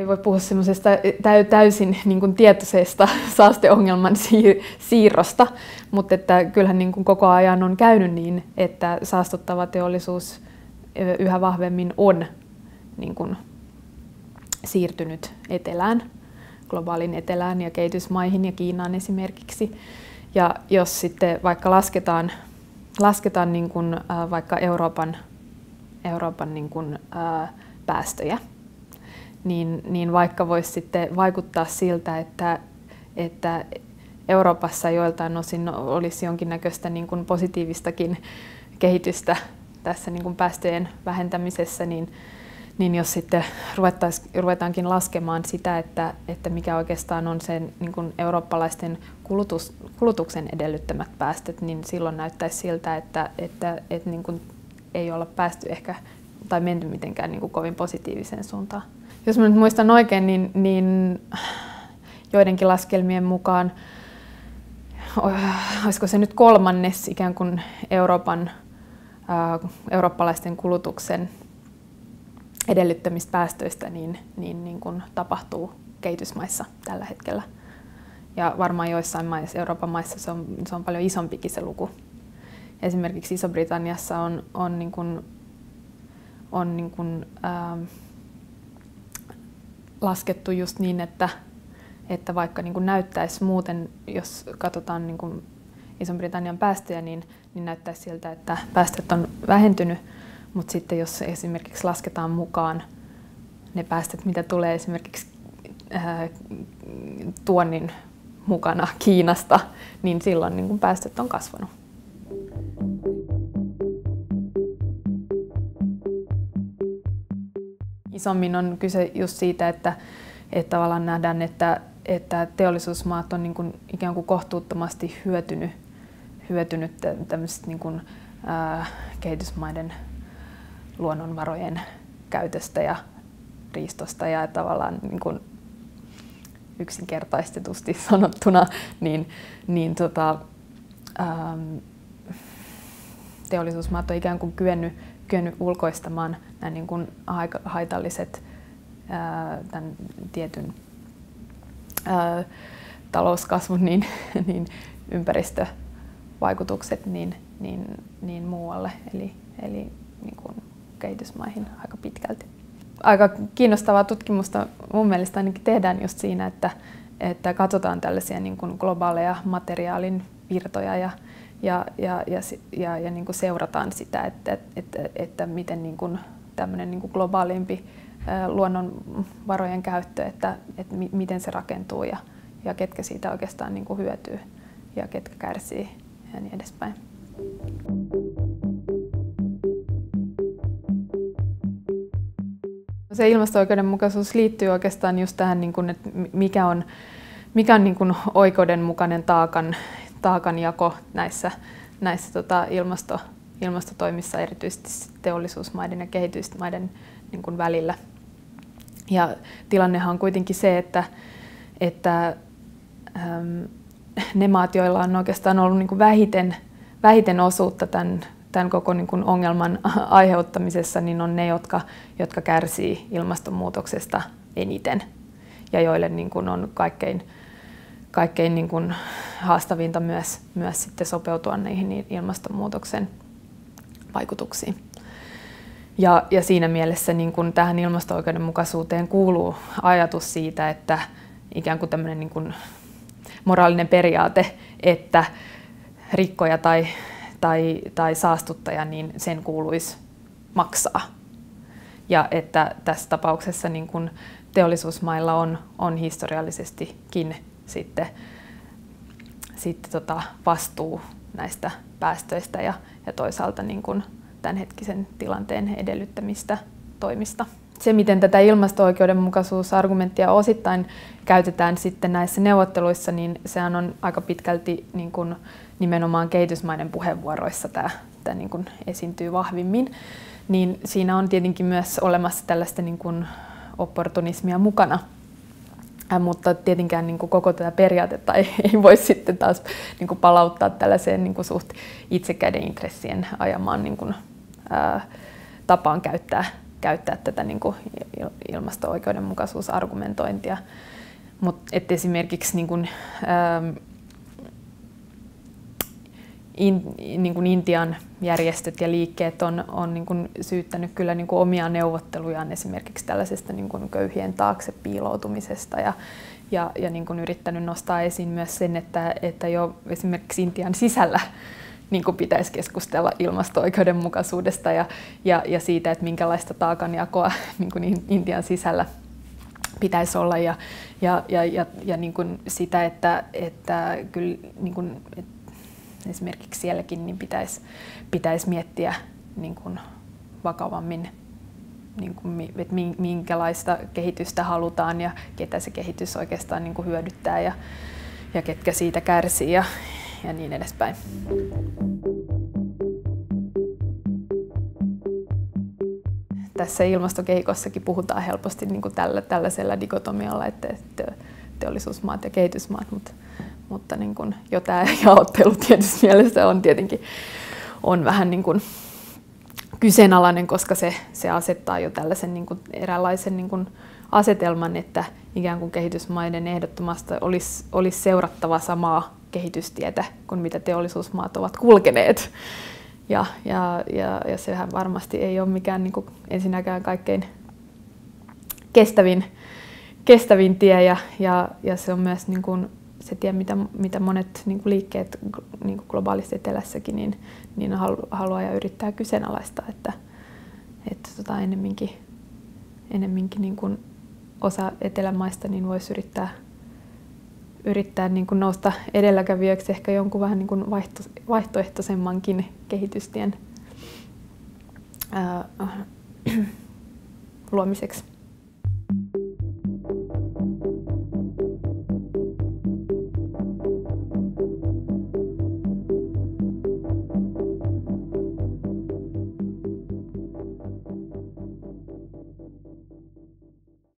voi puhua semmoisesta täysin niin kuin tietoisesta saasteongelman siirrosta, mutta että kyllähän niin kuin koko ajan on käynyt niin, että saastuttava teollisuus yhä vahvemmin on niin kuin siirtynyt etelään, globaalin etelään ja kehitysmaihin ja Kiinaan esimerkiksi. Ja jos sitten vaikka lasketaan niin kuin, vaikka Euroopan niin kuin, päästöjä, niin vaikka voisi sitten vaikuttaa siltä, että Euroopassa joiltain osin olisi jonkinnäköistä niin kuin positiivistakin kehitystä tässä niin kuin päästöjen vähentämisessä, niin jos sitten ruvetaankin laskemaan sitä, että mikä oikeastaan on sen niin kuin eurooppalaisten kulutuksen edellyttämät päästöt, niin silloin näyttäisi siltä, että niin kuin ei olla päästy ehkä tai menty mitenkään niin kuin kovin positiiviseen suuntaan. Jos mä nyt muistan oikein, niin joidenkin laskelmien mukaan, olisiko se nyt kolmannes ikään kuin eurooppalaisten kulutuksen edellyttämistä päästöistä niin kuin tapahtuu kehitysmaissa tällä hetkellä. Ja varmaan joissain maissa, Euroopan maissa se on paljon isompikin se luku. Esimerkiksi Iso-Britanniassa on laskettu just niin, että vaikka niin kuin näyttäisi muuten, jos katsotaan niin kuin Iso-Britannian päästöjä, niin näyttäisi siltä, että päästöt on vähentynyt, mutta sitten jos esimerkiksi lasketaan mukaan ne päästöt, mitä tulee esimerkiksi tuonnin mukana Kiinasta, niin silloin niin kuin päästöt on kasvanut. Isommin on kyse just siitä, että tavallaan nähdään, että teollisuusmaat on niin kuin ikään kuin kohtuuttomasti hyötynyt tämmöisestä niin kuin, kehitysmaiden luonnonvarojen käytöstä ja riistosta ja tavallaan niin kuin yksinkertaistetusti sanottuna, teollisuusmaat on ikään kuin kyennyt ulkoistamaan nämä niin kuin haitalliset tämän tietyn talouskasvun niin ympäristövaikutukset niin muualle, eli niin kuin kehitysmaihin aika pitkälti. Aika kiinnostavaa tutkimusta mun mielestä ainakin tehdään just siinä, että katsotaan tällaisia niin kuin globaaleja materiaalin virtoja ja niin kuin seurataan sitä, että miten niin kuin tämmöinen niin kuin globaalimpi luonnonvarojen käyttö, että miten se rakentuu ja ketkä siitä oikeastaan niin kuin hyötyy ja ketkä kärsii ja niin edespäin. Se ilmasto-oikeudenmukaisuus liittyy oikeastaan just tähän, niin kuin, että mikä on niin kuin oikeudenmukainen taakanjako näissä ilmastotoimissa, erityisesti teollisuusmaiden ja kehitysmaiden niin kuin välillä. Ja tilannehan on kuitenkin se, että ne maat, joilla on oikeastaan ollut niin kuin vähiten osuutta tämän koko niin kuin ongelman aiheuttamisessa, niin on ne, jotka kärsii ilmastonmuutoksesta eniten ja joille niin kuin on kaikkein niin kuin haastavinta myös sitten sopeutua niihin ilmastonmuutoksen vaikutuksiin. Ja siinä mielessä niin kuin tähän ilmasto-oikeudenmukaisuuteen kuuluu ajatus siitä, että ikään kuin tämmöinen niin kuin moraalinen periaate, että rikkoja tai saastuttaja, niin sen kuuluisi maksaa. Ja että tässä tapauksessa niin kuin teollisuusmailla on historiallisestikin sitten vastuu näistä päästöistä ja toisaalta niin kuin tämänhetkisen tilanteen edellyttämistä toimista. Se, miten tätä ilmasto-oikeudenmukaisuusargumenttia osittain käytetään sitten näissä neuvotteluissa, niin sehän on aika pitkälti niin kuin nimenomaan kehitysmaiden puheenvuoroissa tämä niin kuin esiintyy vahvimmin. Niin siinä on tietenkin myös olemassa tällaista niin kuin opportunismia mukana. Mutta tietenkään niin kuin koko tätä periaatetta ei voi sitten taas niin kuin palauttaa tällaiseen niin kuin suht itsekäiden intressien ajamaan niin kuin, tapaan käyttää tätä niin kuin ilmasto-oikeudenmukaisuusargumentointia. Mutta esimerkiksi niin kuin, niin kuin Intian järjestöt ja liikkeet on niin kuin syyttänyt kyllä niin kuin omia neuvottelujaan esimerkiksi tällaisesta niin kuin köyhien taakse piiloutumisesta ja niin kuin yrittänyt nostaa esiin myös sen, että jo esimerkiksi Intian sisällä niin kuin pitäisi keskustella ilmasto-oikeudenmukaisuudesta ja siitä, että minkälaista taakanjakoa niin kuin Intian sisällä pitäisi olla ja niin kuin sitä, että kyllä niin kuin, esimerkiksi sielläkin niin pitäisi miettiä niin kuin vakavammin, niin kuin, että minkälaista kehitystä halutaan ja ketä se kehitys oikeastaan niin kuin hyödyttää ja ketkä siitä kärsii ja niin edespäin. Tässä ilmastokehikossakin puhutaan helposti niin kuin tällaisella dikotomialla, että teollisuusmaat ja kehitysmaat, mutta niin kuin jo tämä jaottelu tietysti mielessä on tietenkin vähän niin kuin kyseenalainen, koska se asettaa jo tällaisen niin kuin eräänlaisen niin kuin asetelman, että ikään kuin kehitysmaiden ehdottomasti olisi seurattava samaa kehitystietä kuin mitä teollisuusmaat ovat kulkeneet. Ja sehän varmasti ei ole mikään niin kuin ensinnäkään kaikkein kestävin tie ja se on myös niin kuin se tie, mitä monet niin kuin liikkeet niin kuin globaalisti etelässäkin niin haluaa ja yrittää kyseenalaistaa, että ennemminkin niin kuin osa etelämaista niin voisi yrittää niin kuin nousta edelläkävijöiksi ehkä jonkun vähän niin kuin vaihtoehtoisemmankin kehitystien luomiseksi.